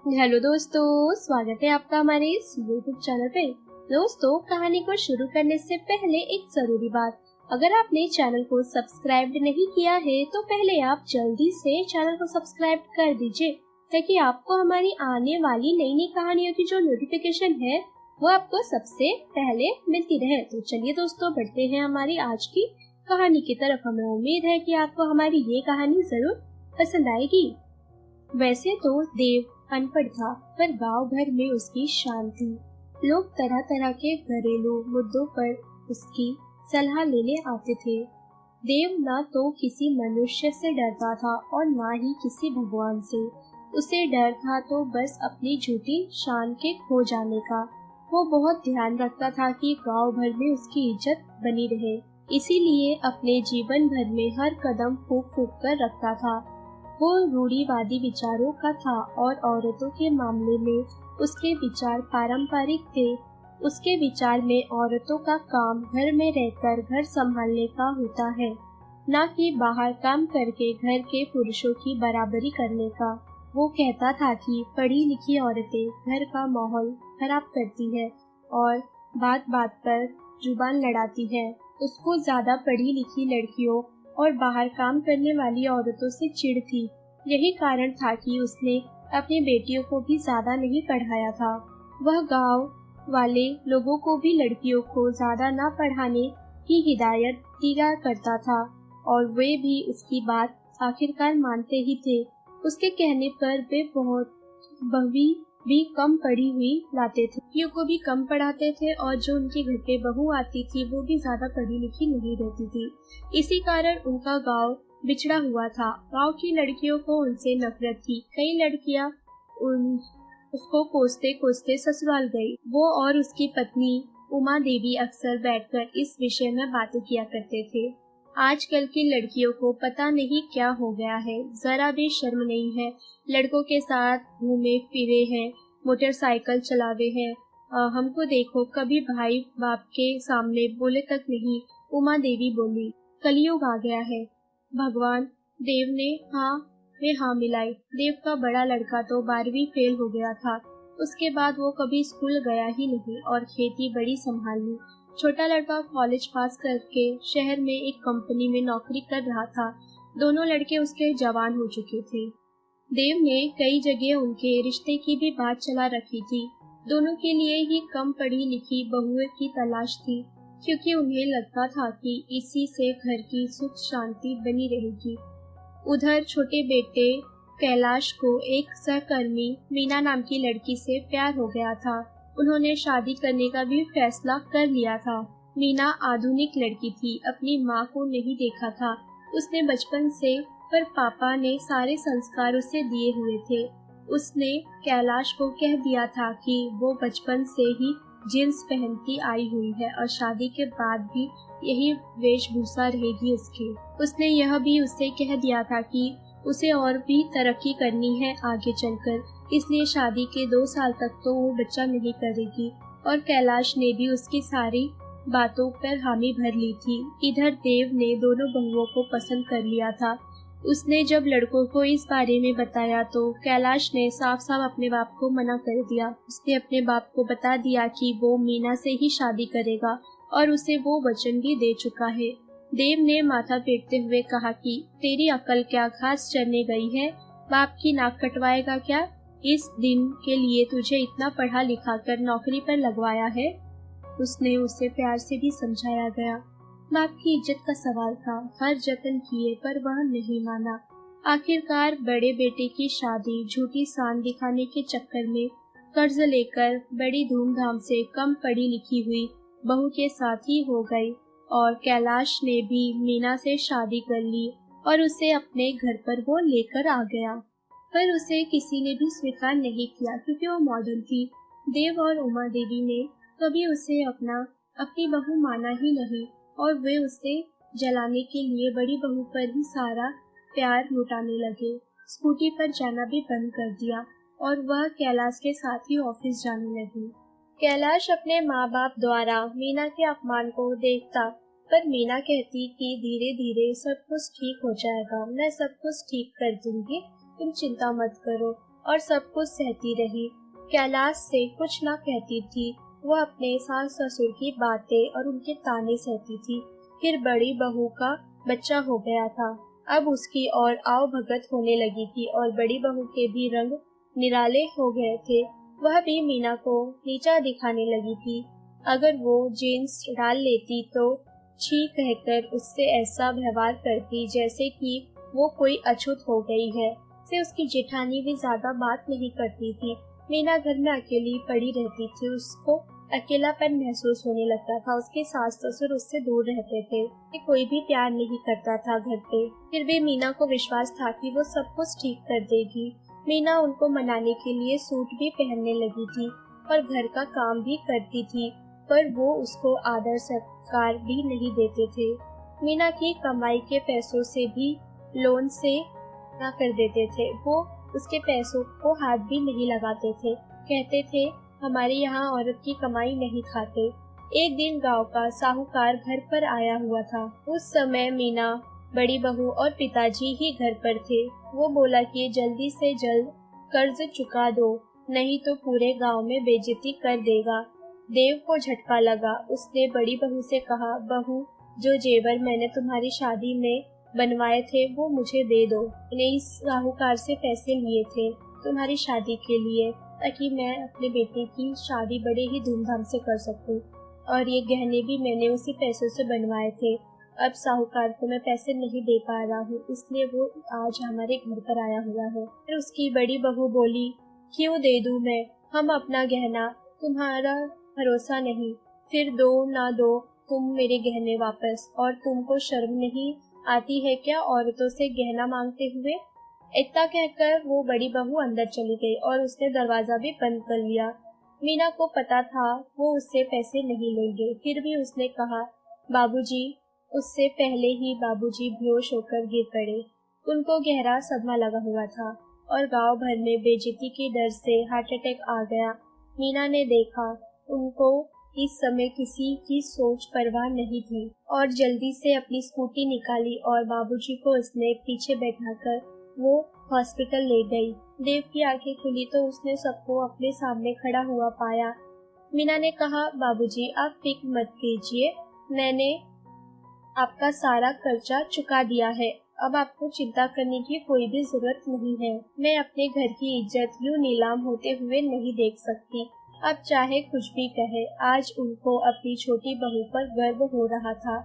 Hello दोस्तों, स्वागत है आपका हमारे इस यूट्यूब चैनल पे। दोस्तों, कहानी को शुरू करने से पहले एक जरूरी बात, अगर आपने चैनल को सब्सक्राइब नहीं किया है तो पहले आप जल्दी से चैनल को सब्सक्राइब कर दीजिए, ताकि आपको हमारी आने वाली नई नई कहानियों की जो नोटिफिकेशन है वो आपको सबसे पहले मिलती रहे। तो चलिए दोस्तों, बढ़ते हैं हमारी आज की कहानी की तरफ। हमें उम्मीद है कि आपको हमारी ये कहानी जरूर पसंद आएगी। वैसे तो देव अनपढ़ था, पर गांव भर में उसकी शान थी। लोग तरह तरह के घरेलू मुद्दों पर उसकी सलाह लेने आते थे। देव न तो किसी मनुष्य से डरता था और न ही किसी भगवान से। उसे डर था तो बस अपनी झूठी शान के खो जाने का। वो बहुत ध्यान रखता था कि गांव भर में उसकी इज्जत बनी रहे, इसीलिए अपने जीवन भर में हर कदम फूंक फूंक कर रखता था। वो रूढ़िवादी विचारों का था और औरतों के मामले में उसके विचार पारंपरिक थे। उसके विचार में औरतों का काम घर में रहकर घर संभालने का होता है, न कि बाहर काम करके घर के पुरुषों की बराबरी करने का। वो कहता था कि पढ़ी लिखी औरतें घर का माहौल खराब करती है और बात बात पर जुबान लड़ाती है। उसको ज्यादा पढ़ी लिखी लड़कियों और बाहर काम करने वाली औरतों से चिढ़ थी। यही कारण था कि उसने अपनी बेटियों को भी ज्यादा नहीं पढ़ाया था। वह गांव वाले लोगों को भी लड़कियों को ज्यादा न पढ़ाने की हिदायत दिया करता था और वे भी उसकी बात आखिरकार मानते ही थे। उसके कहने पर वे बहुत बहू भी कम पढ़ी हुई लाते थे, लड़कियों को भी कम पढ़ाते थे और जो उनके घर पे बहू आती थी वो भी ज्यादा पढ़ी लिखी नहीं रहती थी। इसी कारण उनका गांव बिछड़ा हुआ था। गांव की लड़कियों को उनसे नफरत थी। कई लड़कियां उसको कोसते कोसते ससुराल गई। वो और उसकी पत्नी उमा देवी अक्सर बैठकर इस विषय में बातें किया करते थे। आजकल की लड़कियों को पता नहीं क्या हो गया है, जरा भी शर्म नहीं है। लड़कों के साथ घूमे फिरे हैं, मोटरसाइकिल चलावे हैं। हमको देखो, कभी भाई बाप के सामने बोले तक नहीं। उमा देवी बोली, कलयुग आ गया है। भगवान। देव ने हाँ मिलाई। देव का बड़ा लड़का तो 12वीं फेल हो गया था। उसके बाद वो कभी स्कूल गया ही नहीं और खेती बड़ी संभाल ली। छोटा लड़का कॉलेज पास करके शहर में एक कंपनी में नौकरी कर रहा था। दोनों लड़के उसके जवान हो चुके थे। देव ने कई जगह उनके रिश्ते की भी बात चला रखी थी। दोनों के लिए ही कम पढ़ी लिखी बहुएं की तलाश थी, क्योंकि उन्हें लगता था कि इसी से घर की सुख शांति बनी रहेगी। उधर छोटे बेटे कैलाश को एक सहकर्मी मीना नाम की लड़की से प्यार हो गया था। उन्होंने शादी करने का भी फैसला कर लिया था। मीना आधुनिक लड़की थी, अपनी माँ को नहीं देखा था उसने बचपन से, पर पापा ने सारे संस्कार उसे दिए हुए थे। उसने कैलाश को कह दिया था कि वो बचपन से ही जींस पहनती आई हुई है और शादी के बाद भी यही वेशभूषा रहेगी उसकी। उसने यह भी उससे कह दिया था कि उसे और भी तरक्की करनी है आगे चलकर, इसलिए शादी के 2 साल तक तो वो बच्चा नहीं करेगी। और कैलाश ने भी उसकी सारी बातों पर हामी भर ली थी। इधर देव ने दोनों बहुओं को पसंद कर लिया था। उसने जब लड़कों को इस बारे में बताया तो कैलाश ने साफ साफ अपने बाप को मना कर दिया। उसने अपने बाप को बता दिया कि वो मीना से ही शादी करेगा और उसे वो वचन भी दे चुका है। देव ने माथा पीटते हुए कहा कि तेरी अकल क्या घास चरने गई है, बाप की नाक कटवाएगा क्या? इस दिन के लिए तुझे इतना पढ़ा लिखा कर नौकरी पर लगवाया है। उसने उसे प्यार से भी समझाया गया। बाप की इज्जत का सवाल था, हर जतन किए पर वह नहीं माना। आखिरकार बड़े बेटे की शादी झूठी शान दिखाने के चक्कर में कर्ज लेकर बड़ी धूमधाम से कम पढ़ी लिखी हुई बहू के साथ ही हो गई और कैलाश ने भी मीना से शादी कर ली और उसे अपने घर पर वो लेकर आ गया। पर उसे किसी ने भी स्वीकार नहीं किया, क्योंकि वो मॉडर्न थी। देव और उमा देवी ने कभी उसे अपनी बहू माना ही नहीं और वे उसे जलाने के लिए बड़ी बहू पर ही सारा प्यार लुटाने लगे। स्कूटी पर जाना भी बंद कर दिया और वह कैलाश के साथ ही ऑफिस जाने लगी। कैलाश अपने माँ बाप द्वारा मीना के अपमान को देखता, पर मीना कहती कि धीरे धीरे सब कुछ ठीक हो जाएगा, मैं सब कुछ ठीक कर दूंगी, तुम चिंता मत करो। और सब कुछ सहती रही। कैलाश से कुछ ना कहती थी। वो अपने सास ससुर की बातें और उनके ताने सहती थी। फिर बड़ी बहू का बच्चा हो गया था। अब उसकी और आव भगत होने लगी थी और बड़ी बहू के भी रंग निराले हो गए थे। वह भी मीना को नीचा दिखाने लगी थी। अगर वो जीन्स डाल लेती तो छी कहकर उससे ऐसा व्यवहार करती जैसे कि वो कोई अछूत हो गई है। से उसकी जेठानी भी ज्यादा बात नहीं करती थी। मीना घर में अकेली पड़ी रहती थी। उसको अकेलापन महसूस होने लगता था। उसके सास ससुर उससे दूर रहते थे। कोई भी प्यार नहीं करता था घर पे। फिर भी मीना को विश्वास था कि वो सब कुछ ठीक कर देगी। मीना उनको मनाने के लिए सूट भी पहनने लगी थी और घर का काम भी करती थी, पर वो उसको आदर सत्कार भी नहीं देते थे। मीना की कमाई के पैसों से भी लोन से ना कर देते थे। वो उसके पैसों को हाथ भी नहीं लगाते थे। कहते थे हमारे यहाँ औरत की कमाई नहीं खाते। एक दिन गांव का साहूकार घर पर आया हुआ था। उस समय मीना, बड़ी बहू और पिताजी ही घर पर थे। वो बोला कि जल्दी से जल्द कर्ज चुका दो, नहीं तो पूरे गांव में बेइज्जती कर देगा। देव को झटका लगा। उसने बड़ी बहू से कहा, बहू, जो जेवर मैंने तुम्हारी शादी में बनवाए थे वो मुझे दे दो। मैंने इस साहूकार से पैसे लिए थे तुम्हारी शादी के लिए, ताकि मैं अपने बेटे की शादी बड़े ही धूमधाम से कर सकूं, और ये गहने भी मैंने उसी पैसों से बनवाए थे। अब साहूकार को मैं पैसे नहीं दे पा रहा हूँ, इसलिए वो आज हमारे घर पर आया हुआ है। फिर उसकी बड़ी बहू बोली, क्यों दे दूं मैं? हम अपना गहना, तुम्हारा भरोसा नहीं, फिर दो ना दो तुम मेरे गहने वापस। और तुमको शर्म नहीं आती है क्या औरतों से गहना मांगते हुए? इतना कहकर वो बड़ी बहू अंदर चली गई और उसने दरवाजा भी बंद कर लिया। मीना को पता था वो उससे पैसे नहीं लेंगे, फिर भी उसने कहा, बाबूजी। उससे पहले ही बाबूजी बेहोश होकर गिर पड़े। उनको गहरा सदमा लगा हुआ था और गांव भर में बेइज्जती के डर से हार्ट अटैक आ गया। मीना ने देखा उनको इस समय किसी की सोच परवाह नहीं थी और जल्दी से अपनी स्कूटी निकाली और बाबूजी को उसने पीछे बैठाकर वो हॉस्पिटल ले गई। देव की आंखें खुली तो उसने सबको अपने सामने खड़ा हुआ पाया। मीना ने कहा, बाबूजी आप फिक्र मत कीजिए, मैंने आपका सारा कर्जा चुका दिया है। अब आपको चिंता करने की कोई भी जरूरत नहीं है। मैं अपने घर की इज्जत यूं नीलाम होते हुए नहीं देख सकती। अब चाहे कुछ भी कहे, आज उनको अपनी छोटी बहू पर गर्व हो रहा था।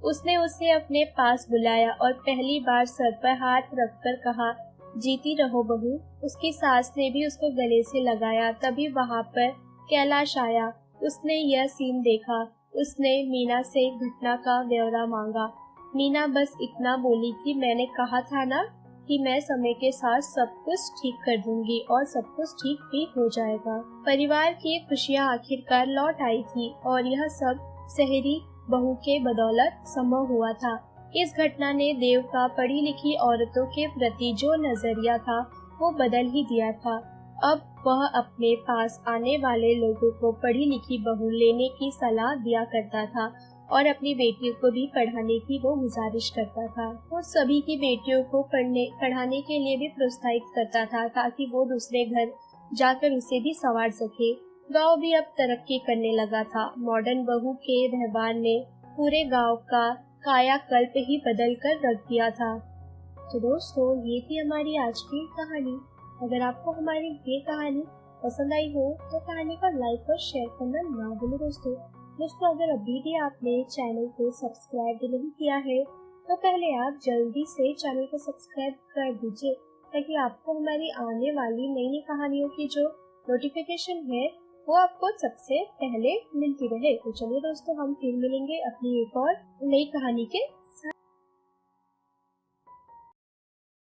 उसने उसे अपने पास बुलाया और पहली बार सर पर हाथ रखकर कहा, जीती रहो बहू। उसकी सास ने भी उसको गले से लगाया। तभी वहाँ पर कैलाश आया। उसने यह सीन देखा। उसने मीना से घटना का ब्यौरा मांगा। मीना बस इतना बोली कि मैंने कहा था ना कि मैं समय के साथ सब कुछ ठीक कर दूंगी और सब कुछ ठीक भी हो जाएगा। परिवार की खुशियाँ आखिरकार लौट आई थी और यह सब शहरी बहू के बदौलत संभव हुआ था। इस घटना ने देव का पढ़ी लिखी औरतों के प्रति जो नजरिया था वो बदल ही दिया था। अब वह अपने पास आने वाले लोगों को पढ़ी लिखी बहू लेने की सलाह दिया करता था और अपनी बेटियों को भी पढ़ाने की वो गुजारिश करता था। वो सभी की बेटियों को पढ़ाने के लिए भी प्रोत्साहित करता था ताकि वो दूसरे घर जाकर उसे भी संवार सके। गांव भी अब तरक्की करने लगा था। मॉडर्न बहू के व्यवहार ने पूरे गांव का कायाकल्प ही बदल कर रख दिया था। तो दोस्तों, ये थी हमारी आज की कहानी। अगर आपको हमारी ये कहानी पसंद आई हो तो कहानी को लाइक और शेयर करना ना भूलें दोस्तों। अगर अभी भी आपने चैनल को सब्सक्राइब नहीं किया है तो पहले आप जल्दी से चैनल को सब्सक्राइब कर दीजिए, ताकि आपको हमारी आने वाली नई नई कहानियों की जो नोटिफिकेशन है वो आपको सबसे पहले मिलती रहे। तो चलिए दोस्तों, हम फिर मिलेंगे अपनी एक और नई कहानी के